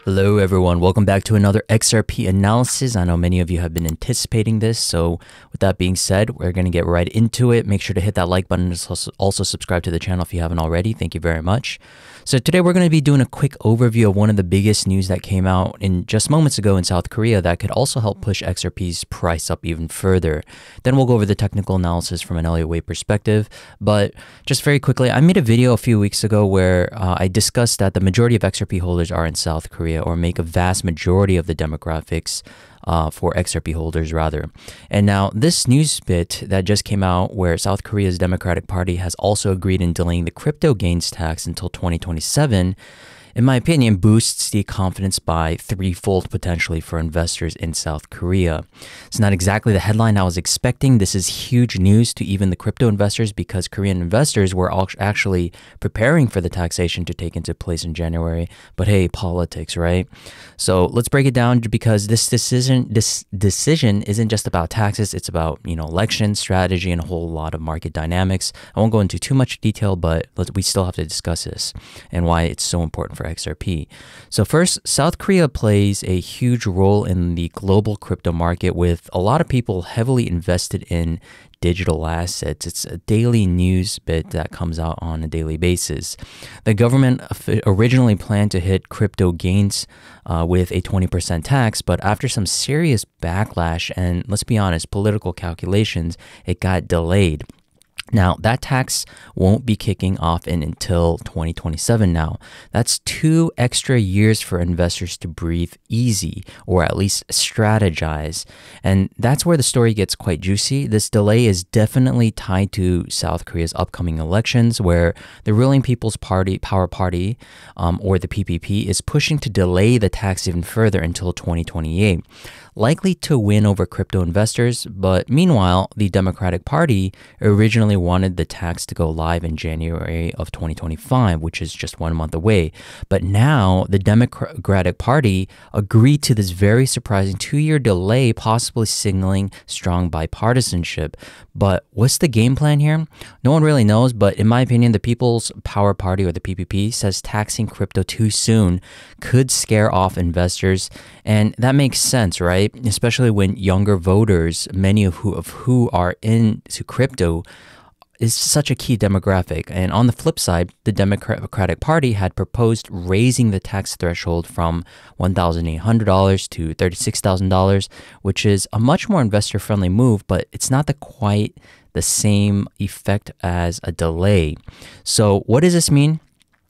Hello everyone, welcome back to another XRP analysis. I know many of you have been anticipating this, so with that being said, we're going to get right into it. Make sure to hit that like button and also subscribe to the channel if you haven't already. Thank you very much. So today we're going to be doing a quick overview of one of the biggest news that came out in just moments ago in South Korea that could also help push XRP's price up even further. Then we'll go over the technical analysis from an Elliott Wave perspective. But just very quickly, I made a video a few weeks ago where I discussed that the majority of XRP holders are in South Korea, or make a vast majority of the demographics for XRP holders rather. And now this news bit that just came out where South Korea's Democratic Party has also agreed in delaying the crypto gains tax until 2027, in my opinion, boosts the confidence by threefold potentially for investors in South Korea. It's not exactly the headline I was expecting. This is huge news to even the crypto investors because Korean investors were actually preparing for the taxation to take into place in January. But hey, politics, right? So let's break it down because this decision isn't just about taxes. It's about, election strategy and a whole lot of market dynamics. I won't go into too much detail, but we still have to discuss this and why it's so important for XRP. So first, South Korea plays a huge role in the global crypto market with a lot of people heavily invested in digital assets. It's a daily news bit that comes out on a daily basis. The government originally planned to hit crypto gains with a 20% tax, but after some serious backlash and, let's be honest, political calculations, it got delayed. Now, that tax won't be kicking off until 2027 now. That's 2 extra years for investors to breathe easy, or at least strategize. And that's where the story gets quite juicy. This delay is definitely tied to South Korea's upcoming elections, where the ruling People's Power Party, or the PPP, is pushing to delay the tax even further until 2028. Likely to win over crypto investors, but meanwhile, the Democratic Party originally wanted the tax to go live in January of 2025, which is just 1 month away. But now, the Democratic Party agreed to this very surprising 2-year delay, possibly signaling strong bipartisanship. But what's the game plan here? No one really knows, but in my opinion, the People's Power Party, or the PPP, says taxing crypto too soon could scare off investors, and that makes sense, right? Especially when younger voters, many of who are into crypto, is such a key demographic. And on the flip side, the Democratic Party had proposed raising the tax threshold from $1,800 to $36,000, which is a much more investor-friendly move, but it's not quite the same effect as a delay. So what does this mean?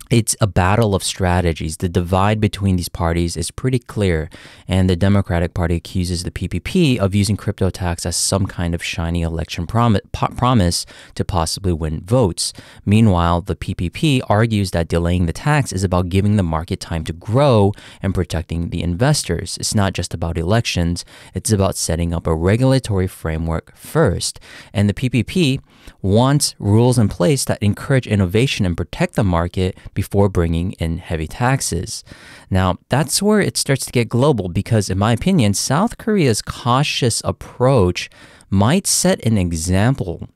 It's a battle of strategies. The divide between these parties is pretty clear, and the Democratic Party accuses the PPP of using crypto tax as some kind of shiny election promise to possibly win votes. Meanwhile, the PPP argues that delaying the tax is about giving the market time to grow and protecting the investors. It's not just about elections, it's about setting up a regulatory framework first. And the PPP wants rules in place that encourage innovation and protect the market before bringing in heavy taxes. Now, that's where it starts to get global because, in my opinion, South Korea's cautious approach might set an example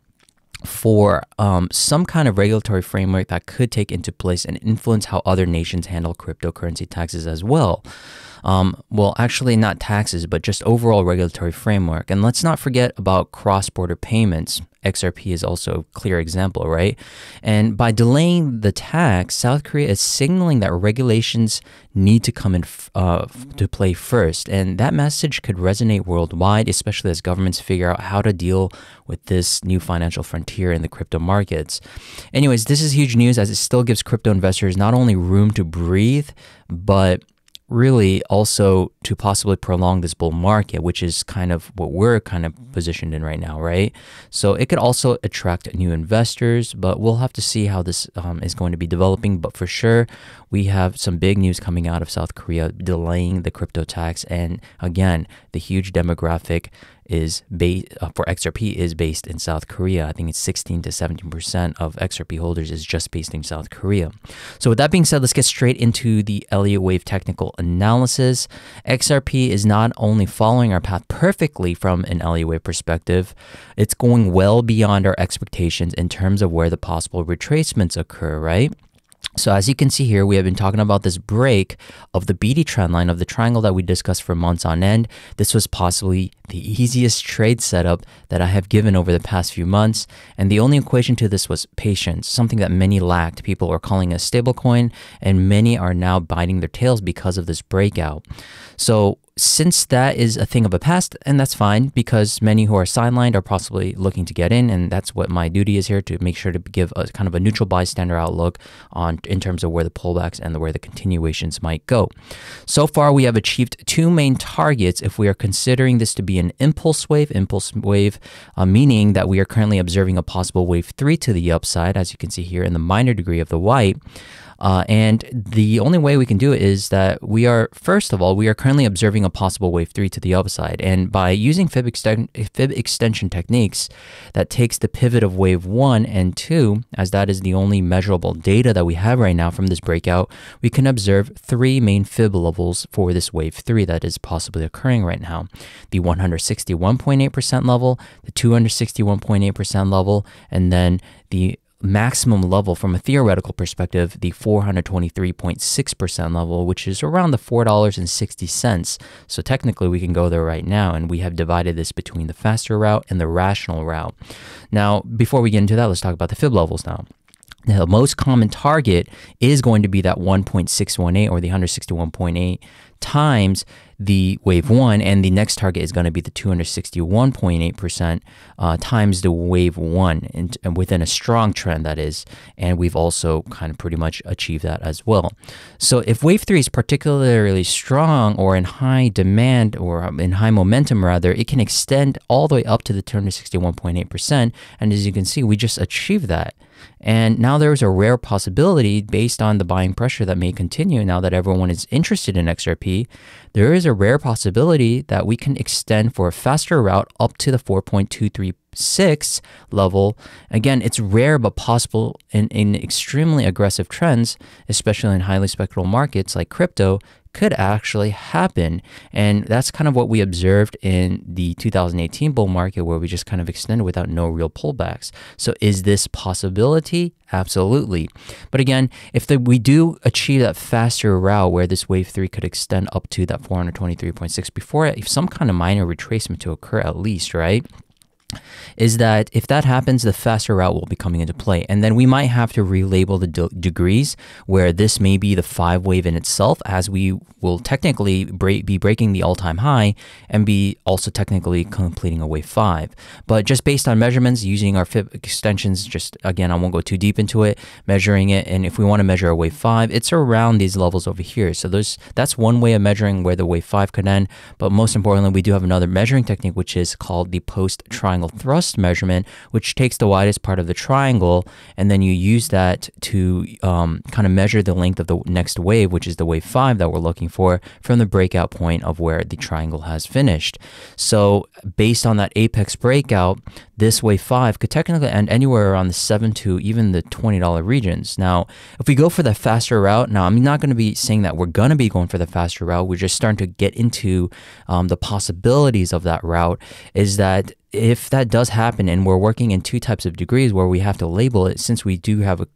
for some kind of regulatory framework that could take into place and influence how other nations handle cryptocurrency taxes as well. Well, actually not taxes, but just overall regulatory framework. And let's not forget about cross-border payments. XRP is also a clear example, right? And by delaying the tax, South Korea is signaling that regulations need to come in to play first. And that message could resonate worldwide, especially as governments figure out how to deal with this new financial frontier in the crypto markets. Anyways, this is huge news as it still gives crypto investors not only room to breathe, but really also to possibly prolong this bull market, which is kind of what we're kind of positioned in right now, right? So it could also attract new investors, but we'll have to see how this is going to be developing. But for sure, we have some big news coming out of South Korea delaying the crypto tax. And again, the huge demographic is for XRP is based in South Korea. I think it's 16 to 17% of XRP holders is just based in South Korea. So with that being said, let's get straight into the Elliott Wave technical analysis. XRP is not only following our path perfectly from an Elliott Wave perspective, it's going well beyond our expectations in terms of where the possible retracements occur, right? So as you can see here, we have been talking about this break of the BD trend line of the triangle that we discussed for months on end. This was possibly the easiest trade setup that I have given over the past few months. And the only equation to this was patience, something that many lacked. People are calling it a stablecoin, and many are now biting their tails because of this breakout. So since that is a thing of the past, and that's fine because many who are sidelined are possibly looking to get in, and that's what my duty is here, to make sure to give a kind of a neutral bystander outlook on in terms of where the pullbacks and where the continuations might go. So far, we have achieved two main targets if we are considering this to be an impulse wave, meaning that we are currently observing a possible wave 3 to the upside, as you can see here in the minor degree of the white. And the only way we can do it is that first of all, we are currently observing a possible wave 3 to the upside. And by using fib extension techniques, that takes the pivot of wave 1 and 2, as that is the only measurable data that we have right now from this breakout, we can observe three main fib levels for this wave 3 that is possibly occurring right now. The 161.8% level, the 261.8% level, and then the maximum level from a theoretical perspective, the 423.6% level, which is around the $4.60. So technically we can go there right now, and we have divided this between the faster route and the rational route. Now, before we get into that, let's talk about the fib levels now. Now, the most common target is going to be that 1.618 or the 161.8 times the wave 1, and the next target is going to be the 261.8% times the wave 1, and within a strong trend, that is. And we've also kind of pretty much achieved that as well. So if wave 3 is particularly strong or in high demand, or in high momentum rather, it can extend all the way up to the 261.8%. And as you can see, we just achieved that. And now there's a rare possibility, based on the buying pressure that may continue now that everyone is interested in XRP, there is a rare possibility that we can extend for a faster route up to the 4.236 level. Again, it's rare but possible in extremely aggressive trends, especially in highly spectral markets like crypto, could actually happen. And that's kind of what we observed in the 2018 bull market, where we just kind of extended without no real pullbacks. So is this possibility? Absolutely. But again, if we do achieve that faster route where this wave 3 could extend up to that 423.6 before if some kind of minor retracement to occur at least, right? Is that if that happens, the faster route will be coming into play. And then we might have to relabel the degrees, where this may be the 5 wave in itself, as we will technically be breaking the all-time high and be also technically completing a wave 5. But just based on measurements using our fib extensions, just again, I won't go too deep into it, measuring it. And if we want to measure a wave 5, it's around these levels over here. So that's one way of measuring where the wave 5 could end. But most importantly, we do have another measuring technique, which is called the post-triangle thrust measurement, which takes the widest part of the triangle, and then you use that to kind of measure the length of the next wave, which is the wave 5 that we're looking for, from the breakout point of where the triangle has finished. So based on that apex breakout, this wave 5 could technically end anywhere around the $7 to even the $20 regions. Now, if we go for the faster route, now I'm not going to be saying that we're going to be going for the faster route. We're just starting to get into the possibilities of that route, is that if that does happen, and we're working in two types of degrees where we have to label it, since we do have a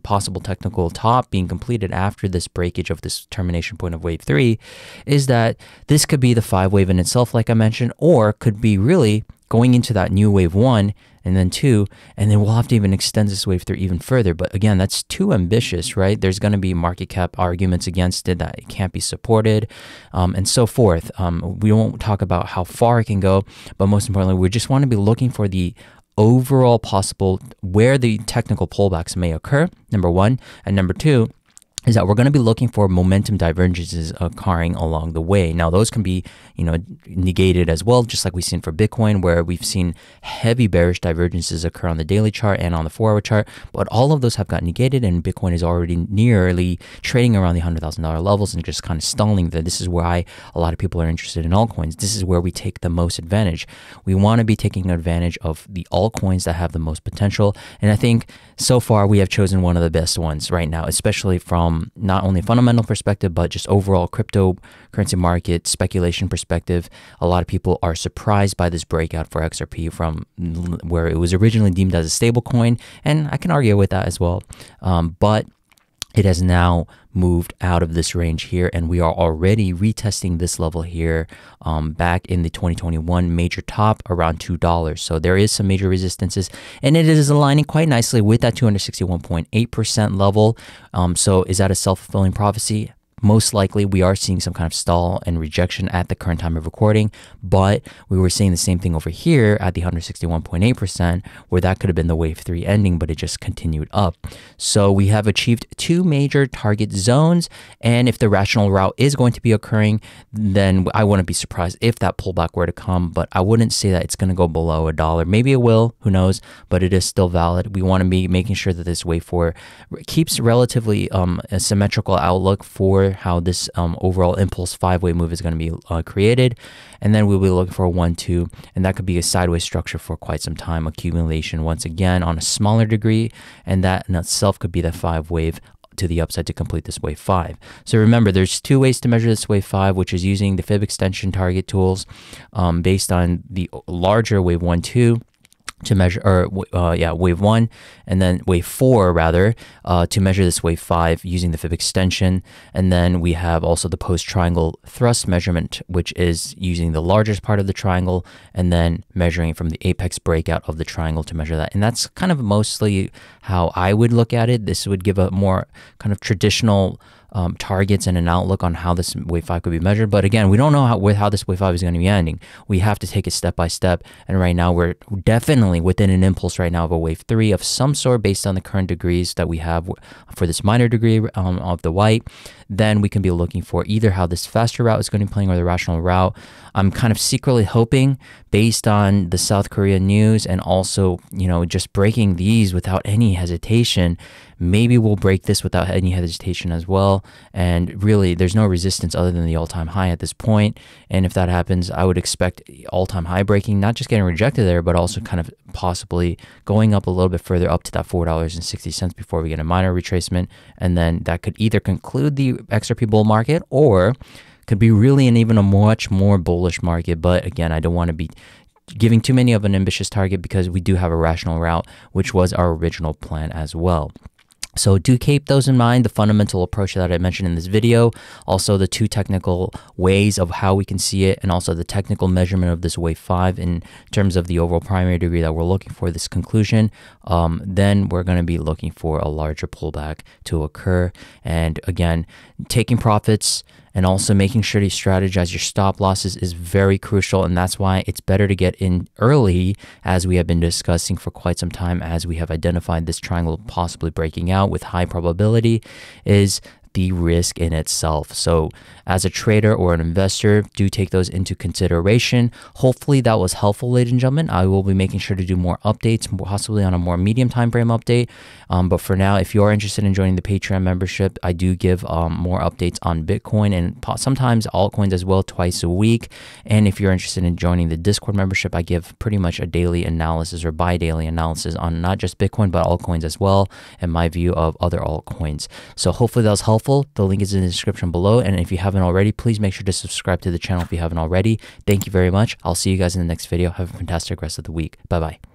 possible technical top being completed after this breakage of this termination point of wave 3, is that this could be the 5 wave in itself, like I mentioned, or could be really going into that new wave 1 and then 2, and then we'll have to even extend this wave 3 even further. But again, that's too ambitious, right? There's going to be market cap arguments against it, that it can't be supported, and so forth. We won't talk about how far it can go, but most importantly, we just want to be looking for the overall possible where the technical pullbacks may occur, number one, and number two, is that we're going to be looking for momentum divergences occurring along the way. Now, those can be, negated as well, just like we've seen for Bitcoin, where we've seen heavy bearish divergences occur on the daily chart and on the 4-hour chart. But all of those have got negated, and Bitcoin is already nearly trading around the $100,000 levels and just kind of stalling there. This is why a lot of people are interested in altcoins. This is where we take the most advantage. We want to be taking advantage of the altcoins that have the most potential. And I think so far we have chosen one of the best ones right now, especially from not only fundamental perspective, but just overall cryptocurrency market speculation perspective. A lot of people are surprised by this breakout for XRP from where it was originally deemed as a stable coin, and I can argue with that as well. But it has now moved out of this range here, and we are already retesting this level here back in the 2021 major top around $2. So there is some major resistances, and it is aligning quite nicely with that 261.8% level. So is that a self-fulfilling prophecy? Most likely, we are seeing some kind of stall and rejection at the current time of recording, but we were seeing the same thing over here at the 161.8%, where that could have been the wave 3 ending, but it just continued up. So we have achieved two major target zones, and if the rational route is going to be occurring, then I wouldn't be surprised if that pullback were to come, but I wouldn't say that it's going to go below $1. Maybe it will, who knows, but it is still valid. We want to be making sure that this wave 4 keeps relatively a symmetrical outlook for how this overall impulse 5-way move is going to be created, and then we'll be looking for a 1-2, and that could be a sideways structure for quite some time, accumulation once again on a smaller degree, and that in itself could be the 5-wave to the upside to complete this wave 5. So remember, there's two ways to measure this wave 5, which is using the fib extension target tools based on the larger wave 1-2 to measure, or wave 1, and then wave 4 rather, to measure this wave 5 using the fib extension. And then we have also the post triangle thrust measurement, which is using the largest part of the triangle and then measuring from the apex breakout of the triangle to measure that. And that's kind of mostly how I would look at it. This would give a more kind of traditional targets and an outlook on how this wave 5 could be measured. But again, we don't know how this wave 5 is going to be ending. We have to take it step by step. And right now, we're definitely within an impulse right now of a wave 3 of some sort based on the current degrees that we have for this minor degree of the white. Then we can be looking for either how this faster route is going to be playing or the rational route. I'm kind of secretly hoping, based on the South Korea news and also, just breaking these without any hesitation, maybe we'll break this without any hesitation as well. And really, there's no resistance other than the all-time high at this point. And if that happens, I would expect all-time high breaking, not just getting rejected there, but also kind of possibly going up a little bit further up to that $4.60 before we get a minor retracement. And then that could either conclude the XRP bull market or could be really even a much more bullish market. But again, I don't want to be giving too many of an ambitious target because we do have a rational route, which was our original plan as well. So do keep those in mind, the fundamental approach that I mentioned in this video, also the two technical ways of how we can see it, and also the technical measurement of this wave 5 in terms of the overall primary degree that we're looking for this conclusion. Then we're going to be looking for a larger pullback to occur. And again, taking profits and also making sure to strategize your stop losses is very crucial, and that's why it's better to get in early, as we have been discussing for quite some time, as we have identified this triangle possibly breaking out with high probability, is the risk in itself. So as a trader or an investor, do take those into consideration. Hopefully that was helpful, ladies and gentlemen. I will be making sure to do more updates, possibly on a more medium time frame update. But for now, if you are interested in joining the Patreon membership, I do give more updates on Bitcoin and sometimes altcoins as well, twice a week. And if you're interested in joining the Discord membership, I give pretty much a daily analysis or bi-daily analysis on not just Bitcoin, but altcoins as well, and my view of other altcoins. So hopefully that was helpful. The link is in the description below, and if you haven't already, please make sure to subscribe to the channel if you haven't already. Thank you very much. I'll see you guys in the next video. Have a fantastic rest of the week. Bye bye.